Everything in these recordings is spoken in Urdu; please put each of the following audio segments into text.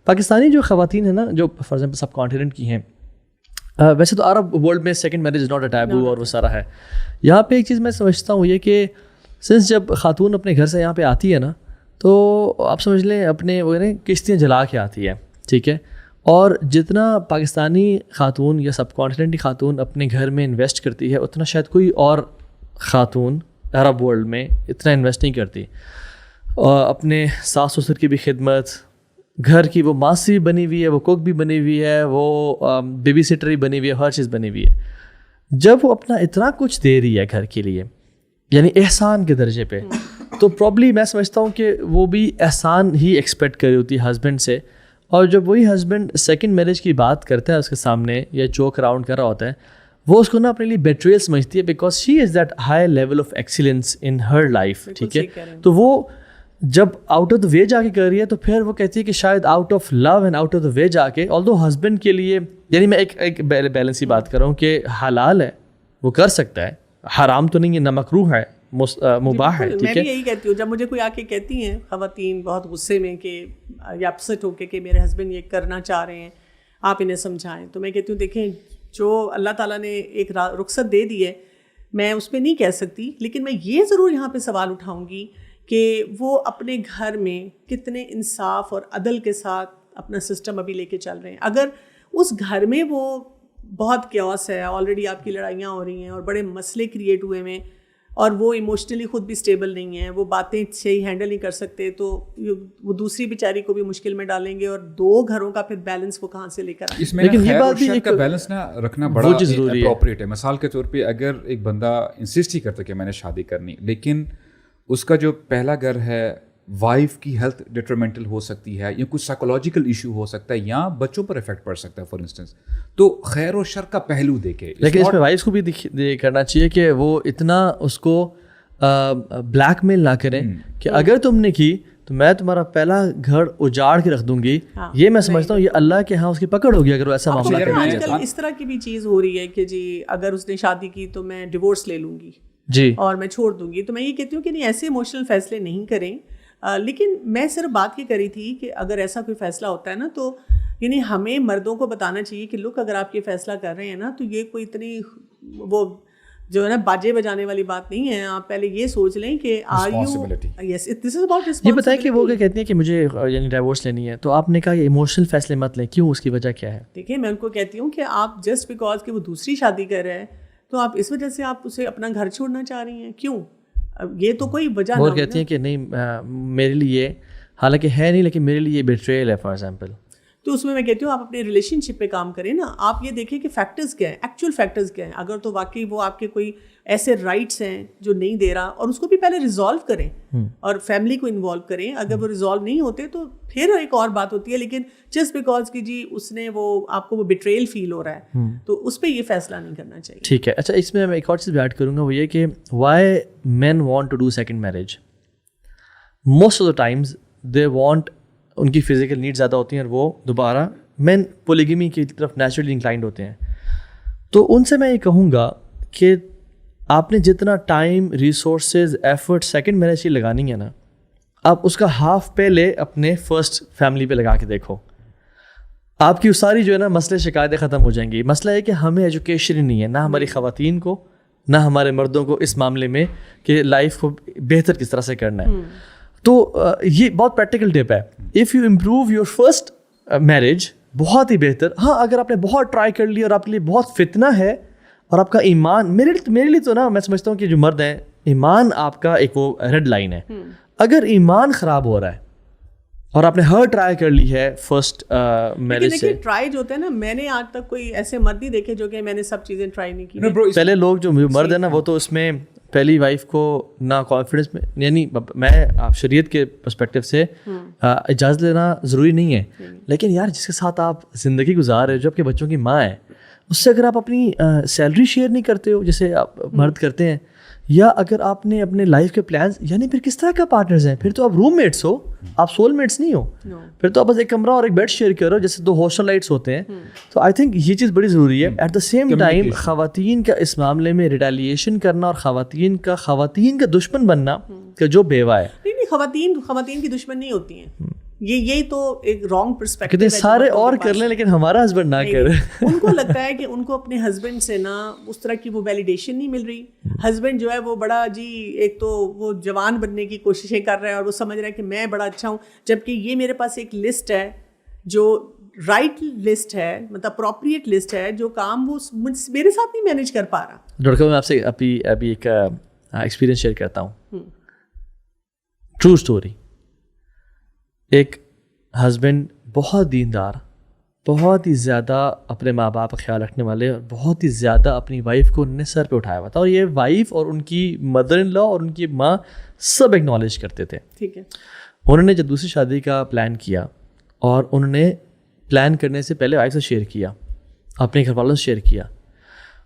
پاکستانی جو خواتین ہیں نا, جو فار ایگزامپل سب کانٹیننٹ کی ہیں, ویسے تو عرب ورلڈ میں second marriage is not a taboo اور وہ سارا ہے. یہاں پہ ایک چیز میں سمجھتا ہوں یہ کہ سنس جب خاتون اپنے گھر سے یہاں پہ آتی ہے نا, تو آپ سمجھ لیں اپنے وہ کشتیاں جلا کے آتی ہے, ٹھیک ہے. اور جتنا پاکستانی خاتون یا سب کانٹیننٹ کی خاتون اپنے گھر میں انویسٹ کرتی ہے, اتنا شاید کوئی اور خاتون عرب ورلڈ میں اتنا انویسٹ نہیں کرتی. اپنے ساس سسر کی بھی خدمت, گھر کی وہ ماسی بنی ہوئی ہے, وہ کوک بھی بنی ہوئی ہے, وہ بیبی سٹر بھی بنی ہوئی ہے, ہر چیز بنی ہوئی ہے. جب وہ اپنا اتنا کچھ دے رہی ہے گھر کے لیے, یعنی احسان کے درجے پہ, تو پرابلی میں سمجھتا ہوں کہ وہ بھی احسان ہی ایکسپیکٹ کر رہی ہوتی ہے ہسبینڈ سے. اور جب وہی ہسبینڈ سیکنڈ میرج کی بات کرتا ہے اس کے سامنے یا جوک اراؤنڈ کر رہا ہوتا ہے, وہ اس کو نا اپنے لیے بیٹریل سمجھتی ہے, because she is that high level of excellence in her life, ٹھیک ہے. تو وہ جب آؤٹ آف دا وے جا کے کر رہی ہے, تو پھر وہ کہتی ہے کہ شاید out of love and out of the way جا کے, آلدو ہسبینڈ کے لیے, یعنی میں ایک بیلنس کی بات کر رہا ہوں کہ حلال ہے, وہ کر سکتا ہے, حرام تو نہیں ہے, نہ مکروہ ہے, مباح ہے, ٹھیک ہے. میں بھی یہی کہتی ہوں, جب مجھے کوئی آ کے کہتی ہیں خواتین بہت غصے میں کہ یا اپسٹ ہو کے کہ میرے ہسبینڈ یہ کرنا چاہ رہے ہیں, آپ انہیں سمجھائیں, تو میں کہتی ہوں دیکھیں جو اللہ تعالیٰ نے ایک رخصت دے دی ہے, میں اس پہ نہیں کہہ سکتی, لیکن میں یہ ضرور یہاں پہ سوال اٹھاؤں گی کہ وہ اپنے گھر میں کتنے انصاف اور عدل کے ساتھ اپنا سسٹم ابھی لے کے چل رہے ہیں. اگر اس گھر میں وہ بہت کیوس ہے, آلریڈی آپ کی لڑائیاں ہو رہی ہیں اور بڑے مسئلے کریٹ ہوئے ہیں, اور وہ ایموشنلی خود بھی اسٹیبل نہیں ہیں, وہ باتیں صحیح ہینڈل نہیں کر سکتے, تو وہ دوسری بیچاری کو بھی مشکل میں ڈالیں گے, اور دو گھروں کا پھر بیلنس وہ کہاں سے لے کر آئیں. اس میں خیر اور شر کا بیلنس نہ رکھنا بڑا اپروپریٹ ہے. مثال کے طور پہ اگر ایک بندہ انسسٹ ہی کرتا کہ میں نے شادی کرنی, لیکن اس کا جو پہلا گھر ہے وائف کی ہیلتھ ڈیٹرمنٹل ہو سکتی ہے, یا کچھ سائیکولوجیکل ایشو ہو سکتا ہے, یا بچوں پر افیکٹ پڑ سکتا ہے فار انسٹنس, تو خیر و شر کا پہلو دیکھے. لیکن اس میں وائفس کو بھی کرنا چاہیے کہ وہ اتنا اس کو بلیک میل نہ کریں کہ اگر تم نے کی تو میں تمہارا پہلا گھر اجاڑ کے رکھ دوں گی. یہ میں سمجھتا ہوں یہ اللہ کے ہاں اس کی پکڑ ہوگی اگر وہ ایسا معاملہ کرے. آج کل اس طرح کی بھی چیز ہو رہی ہے کہ جی اگر اس نے شادی کی تو میں ڈیورس لے لوں گی جی, اور میں چھوڑ دوں گی. تو میں یہ کہتی ہوں کہ نہیں, ایسے ایموشنل فیصلے نہیں کریں. لیکن میں صرف بات یہ کری تھی کہ اگر ایسا کوئی فیصلہ ہوتا ہے نا, تو یعنی ہمیں مردوں کو بتانا چاہیے کہ لوگ اگر آپ یہ فیصلہ کر رہے ہیں نا, تو یہ کوئی اتنی وہ جو ہے نا باجے بجانے والی بات نہیں ہے. آپ پہلے یہ سوچ لیں کہ یہ بتائیں کہ وہ کیا کہتی ہیں کہ مجھے یعنی ڈائیورس لینی ہے, تو آپ نے کہا یہ ایموشنل فیصلے مت لیں, کیوں, اس کی وجہ کیا ہے؟ دیکھیں میں ان کو کہتی ہوں کہ آپ جسٹ بیکاز کہ وہ دوسری شادی کر رہے ہیں, تو آپ اس وجہ سے آپ اسے اپنا گھر چھوڑنا چاہ رہی ہیں, کیوں؟ یہ تو کوئی وجہ نہیں. وہ کہتی ہیں کہ نہیں میرے لیے, حالانکہ ہے نہیں, لیکن میرے لیے بیٹریل ہے فار ایگزامپل. تو اس میں کہتی ہوں آپ اپنے ریلیشن شپ پہ کام کریں نا. آپ یہ دیکھیں کہ فیکٹرز کیا ہیں, ایکچوئل فیکٹرز کیا ہیں. اگر تو واقعی وہ آپ کے کوئی ایسے رائٹس ہیں جو نہیں دے رہا, اور اس کو بھی پہلے ریزالو کریں اور فیملی کو انوالو کریں. اگر وہ ریزالو نہیں ہوتے تو پھر ایک اور بات ہوتی ہے, لیکن جسٹ بیکاز کہ جی اس نے وہ آپ کو وہ بیٹریل فیل ہو رہا ہے, تو اس پہ یہ فیصلہ نہیں کرنا چاہیے. ٹھیک ہے. اچھا, اس میں ایک اور چیز بھی ایڈ کروں گا, وہ یہ کہ why men want to do second marriage. Most of the times they want, ان کی فزیکل نیڈ زیادہ ہوتی ہیں, اور وہ دوبارہ مین پولیگمی کی طرف نیچرلی انکلائنڈ ہوتے ہیں. تو ان سے میں یہ کہوں گا کہ آپ نے جتنا time, resources, effort second marriage کی لگانی ہے نا, آپ اس کا ہاف پہلے اپنے فرسٹ فیملی پہ لگا کے دیکھو. آپ کی ساری جو ہے نا مسئلے شکایتیں ختم ہو جائیں گی. مسئلہ ہے کہ ہمیں ایجوکیشن ہی نہیں ہے, نہ ہماری خواتین کو نہ ہمارے مردوں کو, اس معاملے میں کہ لائف کو بہتر کس طرح سے کرنا ہے. تو یہ بہت پریکٹیکل ٹپ ہے. If you improve your first marriage, بہت ہی بہتر. ہاں, اگر آپ نے بہت ٹرائی کر لی اور آپ کے لیے بہت فتنہ ہے, اور آپ کا ایمان, میرے لیے تو نا میں سمجھتا ہوں کہ جو مرد ہیں, ایمان آپ کا ایک وہ ریڈ لائن ہے. اگر ایمان خراب ہو رہا ہے اور آپ نے ہر ٹرائی کر لی ہے فرسٹ میرج سے, ٹرائی جو ہوتا ہے نا, میں نے آج تک کوئی ایسے مرد نہیں دیکھے جو کہ میں نے سب چیزیں ٹرائی نہیں کی. پہلے لوگ جو مرد ہیں نا, وہ تو اس میں پہلی وائف کو نہ کانفیڈنس میں, یعنی میں آپ شریعت کے پرسپیکٹو سے اجازت لینا ضروری نہیں ہے, لیکن یار جس کے ساتھ آپ زندگی گزار رہے ہو, جو آپ کے بچوں کی ماں ہے, اس سے اگر آپ اپنی سیلری شیئر نہیں کرتے ہو جیسے آپ مرد کرتے ہیں, یا اگر آپ نے اپنے لائف کے پلانز, یعنی پھر کس طرح کا پارٹنرز ہیں؟ پھر تو آپ روم میٹس ہو, آپ سول میٹس نہیں ہو. پھر تو آپ بس ایک کمرہ اور ایک بیڈ شیئر کرو جیسے دو ہاسٹل لائٹس ہوتے ہیں. تو آئی تھنک یہ چیز بڑی ضروری ہے. ایٹ دا سیم ٹائم خواتین کا اس معاملے میں ریٹیلیشن کرنا اور خواتین کا دشمن بننا کہ جو بیوہ ہے. نہیں, خواتین کی دشمن نہیں ہوتی ہیں. یہی تو ایک رانگ پرسپیکٹو ہے. سارے اور کر لیں لیکن ہمارا ہسبینڈ نہ کرے. ان کو لگتا ہے کہ ان کو اپنے ہسبینڈ سے نا اس طرح کی وہ ویلیڈیشن نہیں مل رہی. ہسبینڈ جو ہے وہ بڑا جی ایک تو وہ جوان بننے کی کوششیں کر رہا ہے اور وہ سمجھ رہا ہے کہ میں بڑا اچھا ہوں, جبکہ یہ میرے پاس ایک لسٹ ہے جو رائٹ لسٹ ہے, مطلب اپروپریٹ لسٹ ہے, جو کام وہ میرے ساتھ نہیں مینیج کر پا رہا. ڈاکٹر صاحب میں آپ سے ابھی ایک ایکسپیرینس شیئر کرتا ہوں, ٹرو اسٹوری. ایک ہسبینڈ بہت دیندار, بہت ہی زیادہ اپنے ماں باپ کا خیال رکھنے والے, اور بہت ہی زیادہ اپنی وائف کو انہوں نے سر پہ اٹھایا ہوا تھا, اور یہ وائف اور ان کی مدر ان لا اور ان کی ماں سب ایکنالج کرتے تھے. ٹھیک ہے. انہوں نے جب دوسری شادی کا پلان کیا, اور انہوں نے پلان کرنے سے پہلے وائف سے شیئر کیا, اپنے گھر والوں سے شیئر کیا,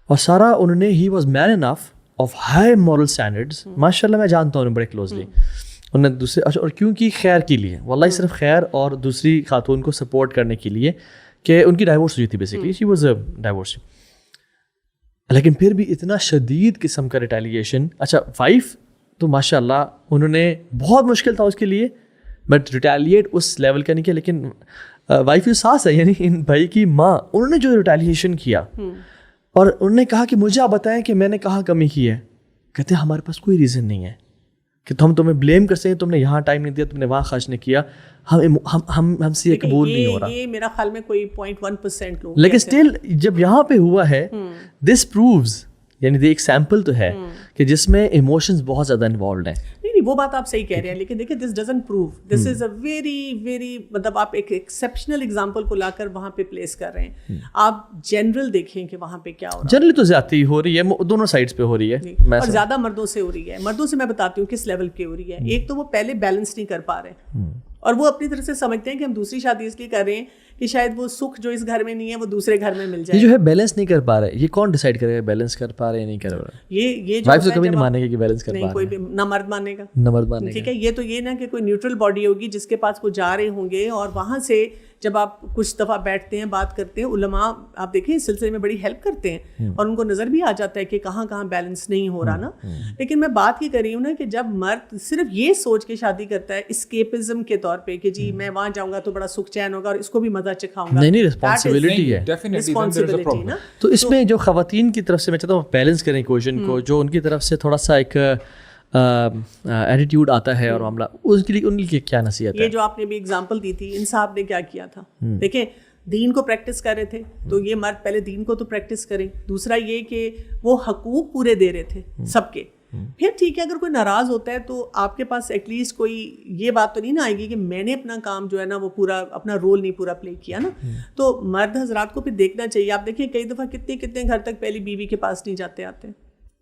اور سارا انہوں نے, he was man enough of high moral standards, ماشاء اللہ میں جانتا ہوں انہیں بڑے کلوزلی. انہوں نے دوسرے, اور کیونکہ خیر کے لیے, واللہ صرف خیر اور دوسری خاتون کو سپورٹ کرنے کے لیے, کہ ان کی ڈائیورس ہوئی تھی بیسکلی, شی واز ڈائیورس, لیکن پھر بھی اتنا شدید قسم کا ریٹیلیشن. اچھا وائف تو ماشاء اللہ انہوں نے, بہت مشکل تھا اس کے لیے, بٹ ریٹیلیٹ اس لیول کا نہیں کیا. لیکن وائف کی ساس ہے, یعنی ان بھائی کی ماں, انہوں نے جو ریٹیلیشن کیا, اور انہوں نے کہا کہ مجھے آپ بتائیں کہ میں نے کہاں کمی کی ہے. کہتے ہیں ہمارے پاس کوئی ریزن نہیں ہے کہ ہم تمہیں بلیم کر سکیں, تم نے یہاں ٹائم نہیں دیا, تم نے وہاں خرچ نہیں کیا, ہم سے یہ قبول نہیں ہو رہا. یہ میرا خیال میں کوئی 0.1% لوگ, لیکن اسٹل جب یہاں پہ ہوا ہے, دس پرووز, یعنی ایک سیمپل تو ہے کہ جس میں ایموشنز بہت زیادہ انوالوڈ ہیں. نہیں وہ بات آپ صحیح کہہ رہے ہیں, لیکن دیکھیں this doesn't prove, this is a very مطلب آپ ایک ایکسیپشنل ایگزامپل کو لا کر وہاں پہ پلیس کر رہے ہیں. آپ جنرل دیکھیں کہ وہاں پہ کیا ہو رہا ہے. جنرلی تو زیادتی ہو رہی ہے, دونوں سائڈس پہ ہو رہی ہے, اور زیادہ مردوں سے ہو رہی ہے. مردوں سے میں بتاتی ہوں کس لیول پہ ہو رہی ہے. ایک تو وہ پہلے بیلنس نہیں کر پا رہے, اور وہ اپنی طرف سے سمجھتے ہیں کہ ہم دوسری شادی اس لیے کر رہے ہیں کہ شاید وہ سکھ جو اس گھر میں نہیں ہے وہ دوسرے گھر میں مل جائے. یہ جو ہے بیلنس نہیں کر پا رہے, یہ کون ڈیسائیڈ کرے گا بیلنس کر پا رہے یا نہیں کر رہا؟ یہ وائف تو کبھی نہیں مانے گا کہ بیلنس کر پا رہے ہیں, کوئی بھی نہ مرد مانے گا, نہ مرد مانے گا. ٹھیک ہے. یہ تو یہ نا کہ کوئی نیوٹرل باڈی ہوگی جس کے پاس وہ جا رہے ہوں گے, اور وہاں سے جب آپ کچھ دفعہ بیٹھتے ہیں بات کرتے ہیں, علماء آپ دیکھیں اس سلسلے میں بڑی ہیلپ کرتے ہیں, اور ان کو نظر بھی آ جاتا ہے کہ کہاں کہاں بیلنس نہیں ہو رہا نا. لیکن میں بات یہ کر رہی ہوں نا کہ جب مرد صرف یہ سوچ کے شادی کرتا ہے اسکیپزم کے طور پہ کہ جی میں وہاں جاؤں گا تو بڑا سکھ چین ہوگا اور اس کو بھی مزہ چکھاؤں گا, نہیں رسپانسبلٹی ہے. تو اس میں جو خواتین کی طرف سے میں چاہتا ہوں بیلنس کریں کوشچن کو, جو ان کی طرف سے تھوڑا سا ایک ایٹیٹیوڈ آتا ہے اور معاملہ, اس کے لیے ان کی کیا نصیحت ہے؟ یہ جو آپ نے بھی اگزامپل دی تھی, ان صاحب نے کیا کیا تھا, دیکھیں دین کو پریکٹس کر رہے تھے, تو یہ مرد پہلے دین کو تو پریکٹس کریں. دوسرا یہ کہ وہ حقوق پورے دے رہے تھے سب کے. پھر ٹھیک ہے اگر کوئی ناراض ہوتا ہے تو آپ کے پاس ایٹ لیسٹ کوئی یہ بات تو نہیں نا آئے گی کہ میں نے اپنا کام جو ہے نا وہ پورا اپنا رول نہیں پورا پلے کیا نا. تو مرد حضرات کو پھر دیکھنا چاہیے. آپ دیکھیں کئی دفعہ کتنے گھر تک پہلی بیوی کے پاس نہیں جاتے آتے,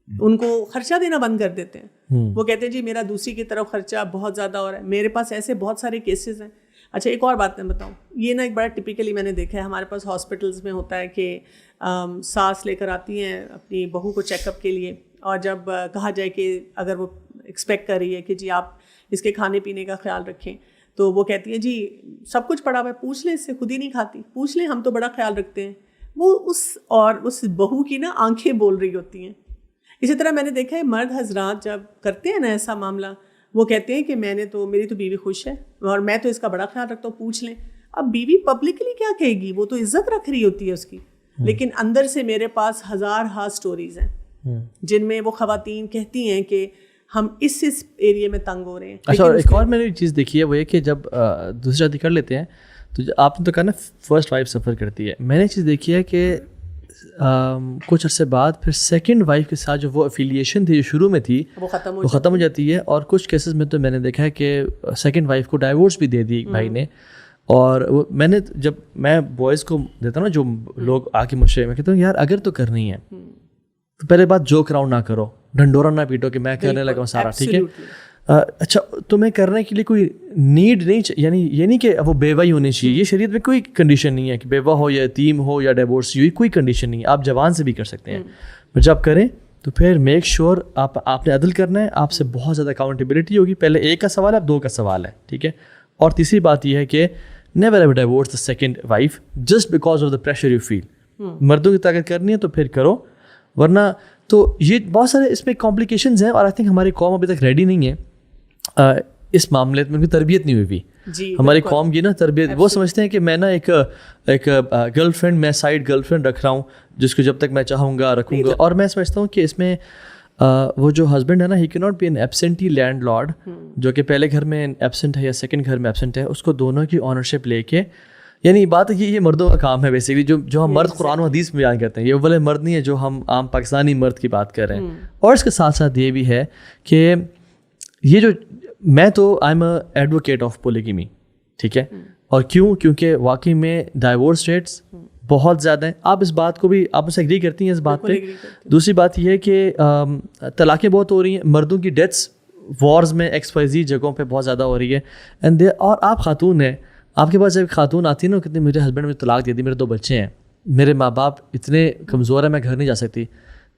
ان کو خرچہ دینا بند کر دیتے ہیں. وہ کہتے ہیں جی میرا دوسری کی طرف خرچہ بہت زیادہ ہو رہا ہے. میرے پاس ایسے بہت سارے کیسز ہیں. اچھا ایک اور بات میں بتاؤں, یہ نا ایک بڑا ٹپیکلی میں نے دیکھا ہے ہمارے پاس ہاسپٹلس میں ہوتا ہے کہ ساس لے کر آتی ہیں اپنی بہو کو چیک اپ کے لیے, اور جب کہا جائے کہ اگر وہ ایکسپیکٹ کر رہی ہے کہ جی آپ اس کے کھانے پینے کا خیال رکھیں, تو وہ کہتی ہیں جی سب کچھ پڑا ہوا ہے, پوچھ لیں اس سے, خود ہی نہیں کھاتی, پوچھ لیں ہم تو بڑا خیال رکھتے ہیں. وہ اس بہو کی نا آنکھیں بول رہی ہوتی ہیں. اسی طرح میں نے دیکھا ہے مرد حضرات جب کرتے ہیں نا ایسا معاملہ, وہ کہتے ہیں کہ میری تو بیوی خوش ہے اور میں تو اس کا بڑا خیال رکھتا ہوں, پوچھ لیں. اب بیوی پبلکلی کیا کہے گی, وہ تو عزت رکھ رہی ہوتی ہے اس کی, لیکن اندر سے میرے پاس ہزار سٹوریز ہیں جن میں وہ خواتین کہتی ہیں کہ ہم اس ایریے میں تنگ ہو رہے ہیں. اچھا ایک اور میں نے چیز دیکھی ہے وہ یہ کہ جب دوسری شادی کر لیتے ہیں تو آپ نے تو کہا نا فرسٹ وائف سفر کرتی ہے, میں نے چیز دیکھی ہے کہ کچھ عرصے بعد پھر سیکنڈ وائف کے ساتھ جو وہ افیلیشن تھی جو شروع میں تھی وہ ختم ہو جاتی ہے. اور کچھ کیسز میں تو میں نے دیکھا ہے کہ سیکنڈ وائف کو ڈائیورس بھی دے دی ایک بھائی نے. اور وہ میں نے جب میں بوائز کو دیتا ہوں نا, جو لوگ آ کے مجھ سے, میں کہتا ہوں یار اگر تو کرنی ہے تو پہلے بات جوک راؤنڈ نہ کرو, ڈھنڈورا نہ پیٹو کہ میں کرنے لگا ہوں سارا, ٹھیک ہے. اچھا تمہیں کرنے کے لیے کوئی نیڈ نہیں, یعنی یہ نہیں کہ وہ بیوہ ہی ہونی چاہیے, یہ شریعت میں کوئی کنڈیشن نہیں ہے کہ بیوہ ہو یا یتیم ہو یا ڈیورس ہوئی, کوئی کنڈیشن نہیں ہے. آپ جوان سے بھی کر سکتے ہیں, پر جب کریں تو پھر میک شیور آپ نے عدل کرنا ہے, آپ سے بہت زیادہ اکاؤنٹیبلٹی ہوگی. پہلے ایک کا سوال ہے, اب دو کا سوال ہے, ٹھیک ہے. اور تیسری بات یہ ہے کہ never ever divorce the second wife just because of the pressure you feel. مردوں کی طاقت کرنی ہے تو پھر کرو, ورنہ تو یہ بہت سارے اس میں کمپلیکیشنز ہیں, اور آئی تھنک ہماری قوم ابھی تک ریڈی نہیں ہے. اس معاملے میں ان کی تربیت نہیں ہوئی. ہماری قوم کی نا تربیت, وہ سمجھتے ہیں کہ میں نا ایک گرل فرینڈ, میں سائڈ گرل فرینڈ رکھ رہا ہوں جس کو جب تک میں چاہوں گا رکھوں گا. اور میں سمجھتا ہوں کہ اس میں وہ جو ہسبینڈ ہے نا, he can not be an absentee landlord, جو کہ پہلے گھر میں ایبسینٹ ہے یا سیکنڈ گھر میں ایبسینٹ ہے, اس کو دونوں کی آنرشپ لے کے, یعنی بات ہے کہ یہ مردوں کا کام ہے بیسیکلی, جو ہم مرد قرآن و حدیث میں بیان کرتے ہیں, یہ وہ والے مرد نہیں ہے جو ہم عام پاکستانی مرد کی بات کر رہے ہیں. اور اس کے ساتھ ساتھ یہ بھی ہے کہ یہ جو میں تو I am a advocate of polygamy, ٹھیک ہے, اور کیونکہ واقعی میں ڈائیورس ریٹس بہت زیادہ ہیں. آپ اس بات کو بھی آپ سے ایگری کرتی ہیں اس بات پہ. دوسری بات یہ ہے کہ طلاقیں بہت ہو رہی ہیں, مردوں کی ڈیتھس وارز میں XYZ جگہوں پہ بہت زیادہ ہو رہی ہے. اور آپ خاتون ہیں, آپ کے پاس جب خاتون آتی ہے نا, کتنے میرے ہسبینڈ نے مجھے طلاق دے دی, میرے 2 بچے ہیں, میرے ماں باپ اتنے کمزور ہیں, میں گھر نہیں جا سکتی,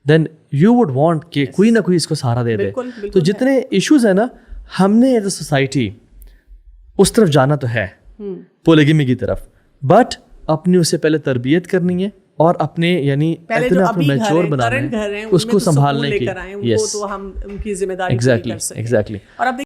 دین یو وڈ وانٹ کہ کوئی نہ کوئی اس کو سہارا دے دے. تو جتنے ایشوز ہیں نا, ہم نے ایز اے سوسائٹی اس طرف جانا تو ہے پولیگیمی کی طرف, بٹ اپنی اس سے پہلے تربیت کرنی ہے اور اپنے یعنی اتنا اپنا میچور بنانا ہے, اس کو سنبھالنے کی. تو ہم ان کی ذمہ داری. ایگزیکٹلی.